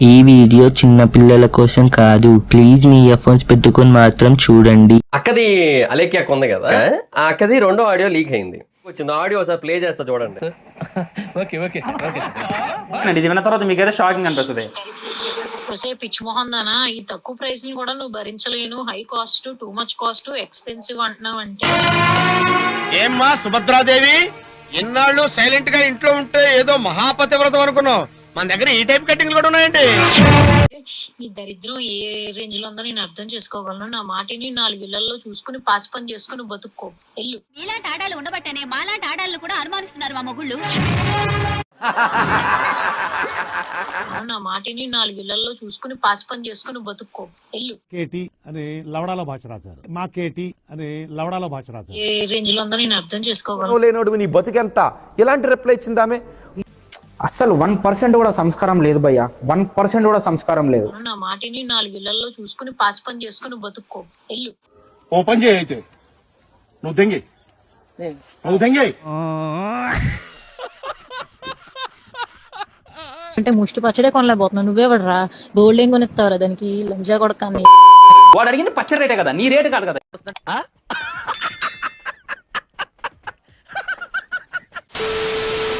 ఈ వీడియో చిన్న పిల్లల కోసం కాదు. ప్లీజ్ మీ ఇయర్ఫోన్స్ పెట్టుకొని మాత్రం చూడండి. అక్కది అలేఖ్యాకు ఉంది కదా, ఆ అక్కది రెండో ఆడియో లీక్ అయింది. వచ్చింది ఆడియో ఒకసారి ప్లే చేస్తా చూడండి. ఇది విన్న తర్వాత మీకైతే షాకింగ్ అనిపిస్తుంది. పిచ్చి మొహం దానా, ఈ తక్కువ ప్రైస్ ని కూడా నువ్వు భరించలేను, high cost, too much cost, expensive అంటున్నావు అంటే ఏమ్మా సుభద్రాదేవి, ఎన్నాళ్ళు సైలెంట్ గా ఇంట్లో ఉంటే ఏదో మహాపతివ్రతం అనుకున్నావు. మన దగ్గర ఈ టైప్ కటింగ్లు కూడా ఉన్నాయండి. నీ దరిద్రం ఏ రేంజ్ లో ఉందో నేను అర్థం చేసుకోగలను. నా మాటిని 4 ఇళ్లలో చూసుకుని పాస్ పని చేసుకుని బతుక్కో ఎల్లు. మీలాంటి ఆడాలు ఉండబట్టనే మాలాంటి ఆడాలను కూడా అనుమానిస్తున్నారు మా మొగుళ్ళు. నా మాటిని 4 ఇళ్లలో చూసుకుని పాస్ పని చేసుకుని బతుక్కో ఎల్లు. కేటి అనే లవడాల భాష రాశారు. మా కేటి అనే లవడాల భాష రాశారు. ఏ రేంజ్ లో ఉందో నేను అర్థం చేసుకోగలను. లేనోడు నీ బతుకెంత ఇలాంటి రిప్లై ఇచ్చింది ఆమె. అసలు 1% కూడా సంస్కారం లేదు భయ్యా, 1% కూడా సంస్కారం లేదు. నా మాటిని 4 ఇళ్లలో చూసుకుని పాస్ పని చేసుకుని బతుక్కో ఎల్లు. ఓపెన్ చేయైతే నువ్వు దెంగి అంటే ముష్టి పచ్చడే కొనలేకపోతున్నావు. నువ్వే పడరా గోల్డ్ ఏం కొనిస్తావురా దానికి లంజా కొడకాన్ని. వాడు అడిగింది పచ్చడి రేటే కదా, నీ రేటు కాదు కదా.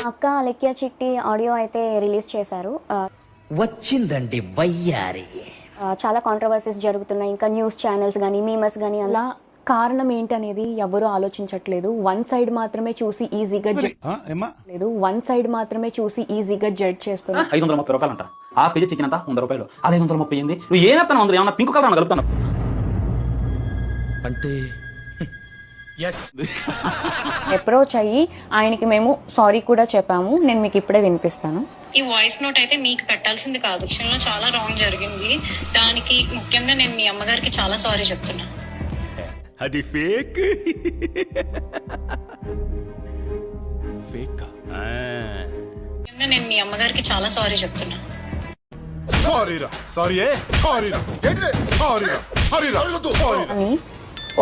అక్క అలెక్యా చిట్టి ఆడియో అయితే రిలీజ్ చేశారు. వచ్చిందండి వయ్యారి. చాలా కాంట్రవర్సీస్ జరుగుతున్నాయి. ఇంకా న్యూస్ ఛానల్స్ కానీ మీమర్స్ కానీ అలా కారణం ఏంటనేది ఎవరు ఆలోచించట్లేదు. వన్ సైడ్ మాత్రమే చూసి ఈజీగా జడ్జ్ చేస్తున్నారు. 530 రూపాయలు అంట హాఫ్ కేజీ చికెన్ అంతా 100 రూపాయలు. అది 530 ఏంది? నువ్వు ఏమేస్తాను అందరూ ఏమన్నా పింక్ కలర్ కలుపుతాను అంటే అప్రోచ్ అయ్యి ఆయనకి మేము సారీ కూడా చెప్పాము. నేను మీకు ఇప్పుడే వినిపిస్తాను. ఈ వాయిస్ నోట్ అయితే మీకు పెట్టాల్సింది కాదు. విషయంలో చాలా రాంగ్ జరిగింది. దానికి ముఖ్యంగా నేను మీ అమ్మగారికి చాలా సారీ చెప్తున్నా. అది ఫేక్ ముఖ్యంగా నేను మీ అమ్మగారికి చాలా సారీ చెప్తున్నా. అని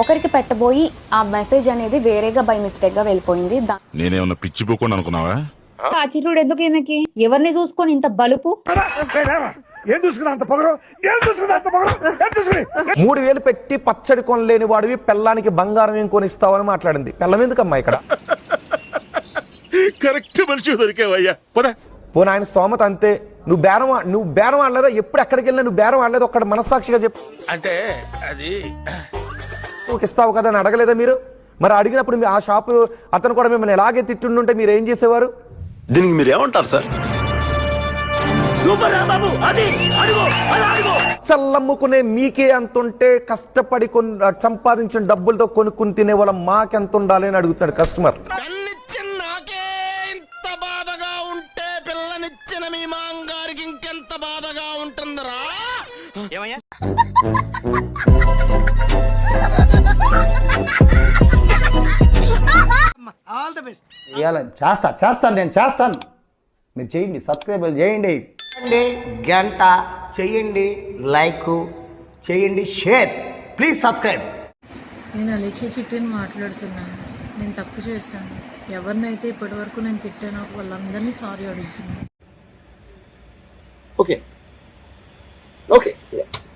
ఒకరికి పెట్టబోయి ఆ మెసేజ్ అనేది వేరేగా బై మిస్టేక్ గా వెళ్ళిపోయింది. నేనేమన్నా పిచ్చిపోకుండా అనుకున్నావా? చిరుడు ఎందుకు ఈమెకి? ఎవరిని చూసుకొని ఇంత బలుపు? 3000 పెట్టి పచ్చడి కొనలేని వాడివి పెళ్ళానికి బంగారం ఏం కొనిస్తావని మాట్లాడింది. పెళ్ళం ఎందుకమ్మా ఇక్కడ? కరెక్ట్ మనిషి దొరికేవయ్యా. పోనీ ఆయన స్తోమత అంతే. నువ్వు బేరం ఆడలేదా? ఎప్పుడు ఎక్కడికి వెళ్ళినా నువ్వు బేరం ఆడలేదు. ఒక్కడ మనస్సాక్షిగా చెప్పు. అంటే అది నువ్వు ఇస్తావు కదా అని అడగలేదా మీరు? మరి అడిగినప్పుడు ఆ షాపు అతను కూడా మిమ్మల్ని ఎలాగే తిట్టుంటే మీరు ఏం చేసేవారు? దీనికి మీరు ఏమంటారు సార్? చల్లమ్ముకునే మీకే అంతుంటే కష్టపడి సంపాదించిన డబ్బులతో కొనుక్కుని తినే వాళ్ళ మాకెంత ఉండాలి అని అడుగుతున్నాడు కస్టమర్. నాకే ఇంత బాధగా ఉంటే పిల్లనిచ్చిన మీ మాంగారికి ఇంకెంత బాధగా ఉంటుందిరా. ఏమయ్యా ఆల్ ది బెస్ట్. నేను చేస్తాను. మీరు చేయండి, సబ్స్క్రైబ్ చేయండి, గంట చేయండి, లైక్ చేయండి, షేర్. Please subscribe. నేను అలేఖ్య చిట్టిని మాట్లాడుతున్నాను. నేను తప్పు చేశాను. ఎవరినైతే ఇప్పటి వరకు నేను తిట్టానో వాళ్ళందరినీ సారీ అడుగుతున్నాను. ఓకే